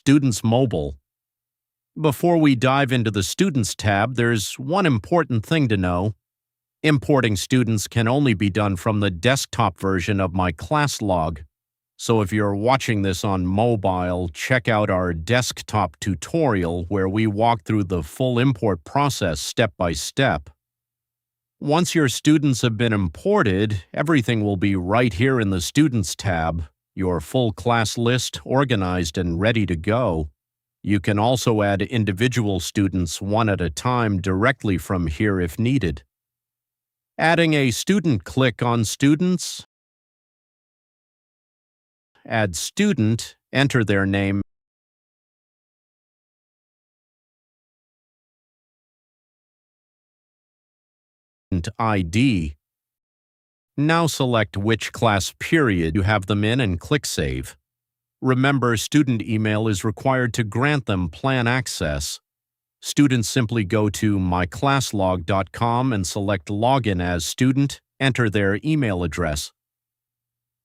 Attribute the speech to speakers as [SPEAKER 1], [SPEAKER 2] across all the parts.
[SPEAKER 1] Students Mobile. Before we dive into the Students tab, there's one important thing to know. Importing students can only be done from the desktop version of My Class Log. So if you're watching this on mobile, check out our desktop tutorial where we walk through the full import process step by step. Once your students have been imported, everything will be right here in the Students tab, your full class list organized and ready to go. You can also add individual students one at a time directly from here if needed. Adding a student, click on Students, add student, enter their name, and ID. Now select which class period you have them in and click Save. Remember, student email is required to grant them plan access. Students simply go to myclasslog.com and select Login as student, enter their email address.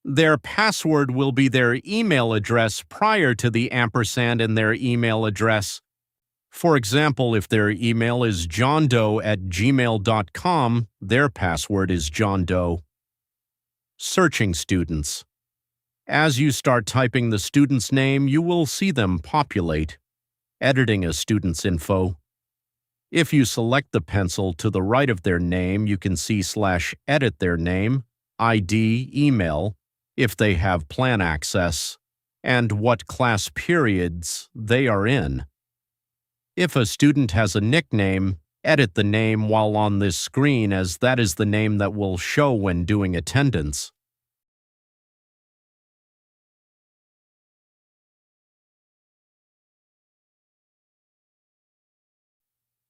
[SPEAKER 1] Their password will be their email address prior to the ampersand in their email address. For example, if their email is johndoe@gmail.com, their password is johndoe. Searching students. As you start typing the student's name, you will see them populate. Editing a student's info. If you select the pencil to the right of their name, you can see /edit their name, ID, email, if they have plan access, and what class periods they are in. If a student has a nickname, edit the name while on this screen, as that is the name that will show when doing attendance.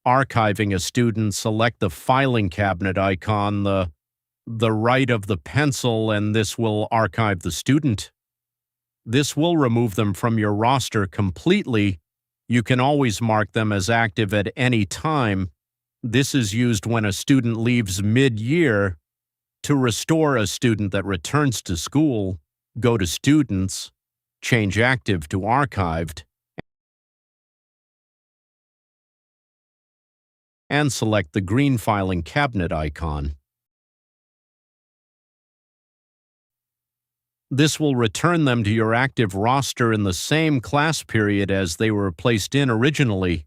[SPEAKER 1] Archiving a student, select the filing cabinet icon, the right of the pencil, and this will archive the student. This will remove them from your roster completely. You can always mark them as active at any time. This is used when a student leaves mid-year. To restore a student that returns to school, go to Students, change Active to Archived, and select the green filing cabinet icon. This will return them to your active roster in the same class period as they were placed in originally.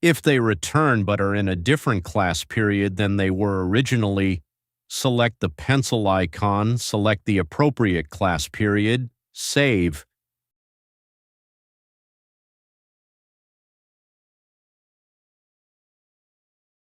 [SPEAKER 1] If they return but are in a different class period than they were originally, select the pencil icon, select the appropriate class period, save,